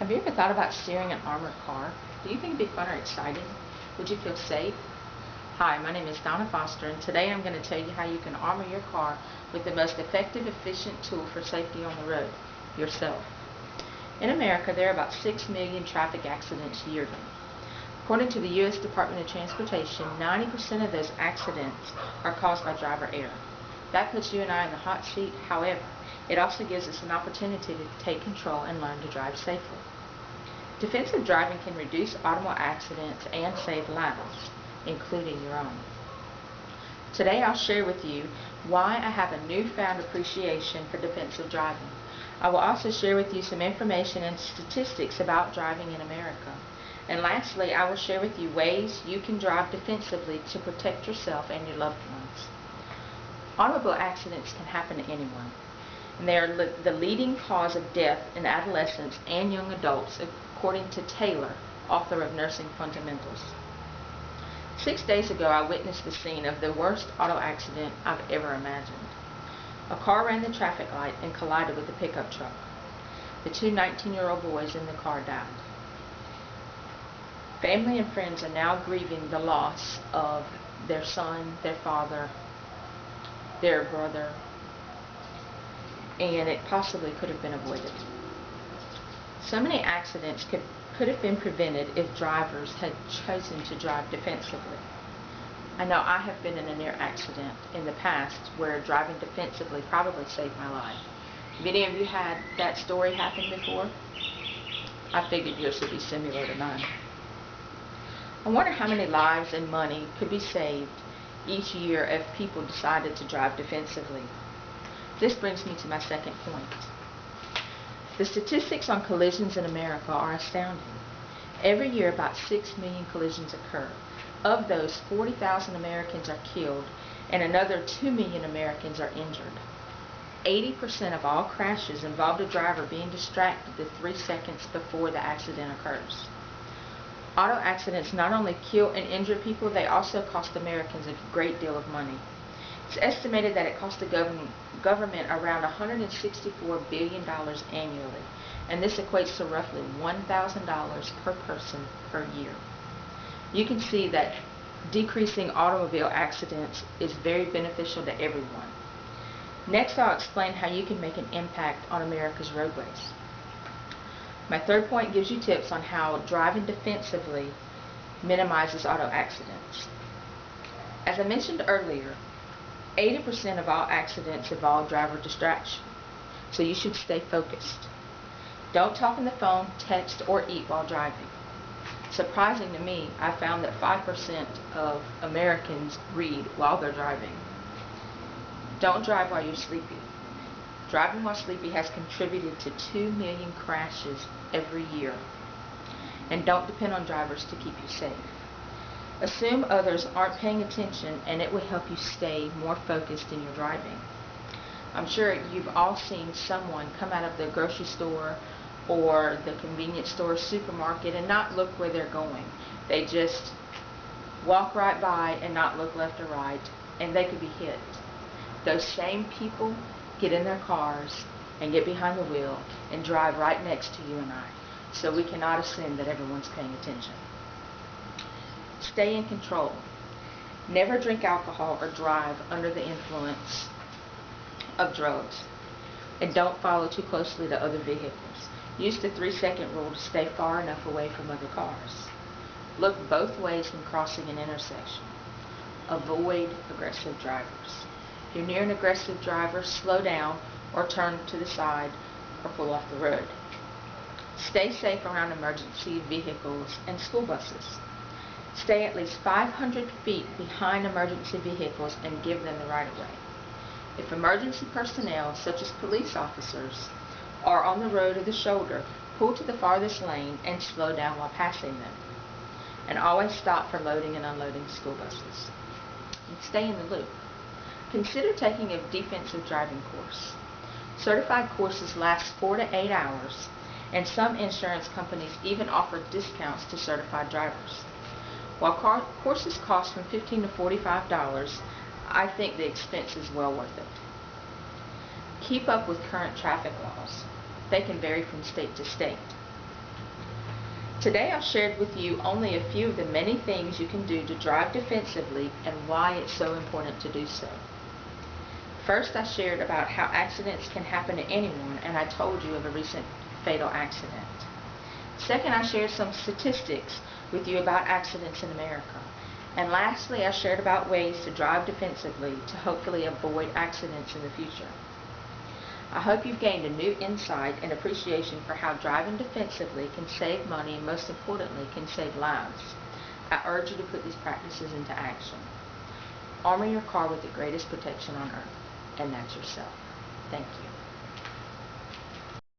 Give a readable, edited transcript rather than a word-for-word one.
Have you ever thought about steering an armored car? Do you think it'd be fun or exciting? Would you feel safe? Hi, my name is Donna Foster, and today I'm going to tell you how you can armor your car with the most effective, efficient tool for safety on the road, yourself. In America, there are about 6 million traffic accidents yearly. According to the U.S. Department of Transportation, 90% of those accidents are caused by driver error. That puts you and I in the hot seat. However, it also gives us an opportunity to take control and learn to drive safely. Defensive driving can reduce automobile accidents and save lives, including your own. Today I'll share with you why I have a newfound appreciation for defensive driving. I will also share with you some information and statistics about driving in America. And lastly, I will share with you ways you can drive defensively to protect yourself and your loved ones. Automobile accidents can happen to anyone, and they are the leading cause of death in adolescents and young adults, according to Taylor, author of Nursing Fundamentals. 6 days ago, I witnessed the scene of the worst auto accident I've ever imagined. A car ran the traffic light and collided with a pickup truck. The two 19-year-old boys in the car died. Family and friends are now grieving the loss of their son, their father, their brother, and it possibly could have been avoided. So many accidents could have been prevented if drivers had chosen to drive defensively. I know I have been in a near accident in the past where driving defensively probably saved my life. Have any of you had that story happen before? I figured yours would be similar to mine. I wonder how many lives and money could be saved each year if people decided to drive defensively. This brings me to my second point. The statistics on collisions in America are astounding. Every year about 6 million collisions occur. Of those, 40,000 Americans are killed and another 2 million Americans are injured. 80% of all crashes involved a driver being distracted the 3 seconds before the accident occurs. Auto accidents not only kill and injure people, they also cost Americans a great deal of money. It's estimated that it costs the government around $164 billion annually, and this equates to roughly $1,000 per person per year. You can see that decreasing automobile accidents is very beneficial to everyone. Next, I'll explain how you can make an impact on America's roadways. My third point gives you tips on how driving defensively minimizes auto accidents. As I mentioned earlier, 80% of all accidents involve driver distraction, so you should stay focused. Don't talk on the phone, text, or eat while driving. Surprising to me, I found that 5% of Americans read while they're driving. Don't drive while you're sleepy. Driving while sleepy has contributed to 2 million crashes every year. And don't depend on drivers to keep you safe. Assume others aren't paying attention, and it will help you stay more focused in your driving. I'm sure you've all seen someone come out of the grocery store or the convenience store or supermarket and not look where they're going. They just walk right by and not look left or right, and they could be hit. Those same people get in their cars and get behind the wheel and drive right next to you and I. So we cannot assume that everyone's paying attention. Stay in control. Never drink alcohol or drive under the influence of drugs. And don't follow too closely to other vehicles. Use the 3-second rule to stay far enough away from other cars. Look both ways when crossing an intersection. Avoid aggressive drivers. If you're near an aggressive driver, slow down or turn to the side or pull off the road. Stay safe around emergency vehicles and school buses. Stay at least 500 feet behind emergency vehicles and give them the right of way. If emergency personnel, such as police officers, are on the road or the shoulder, pull to the farthest lane and slow down while passing them. And always stop for loading and unloading school buses. And stay in the loop. Consider taking a defensive driving course. Certified courses last 4 to 8 hours, and some insurance companies even offer discounts to certified drivers. While courses cost from $15 to $45, I think the expense is well worth it. Keep up with current traffic laws. They can vary from state to state. Today I shared with you only a few of the many things you can do to drive defensively and why it's so important to do so. First, I shared about how accidents can happen to anyone, and I told you of a recent fatal accident. Second, I shared some statistics with you about accidents in America. And lastly, I shared about ways to drive defensively to hopefully avoid accidents in the future. I hope you've gained a new insight and appreciation for how driving defensively can save money and, most importantly, can save lives. I urge you to put these practices into action. Armor your car with the greatest protection on earth, and that's yourself. Thank you.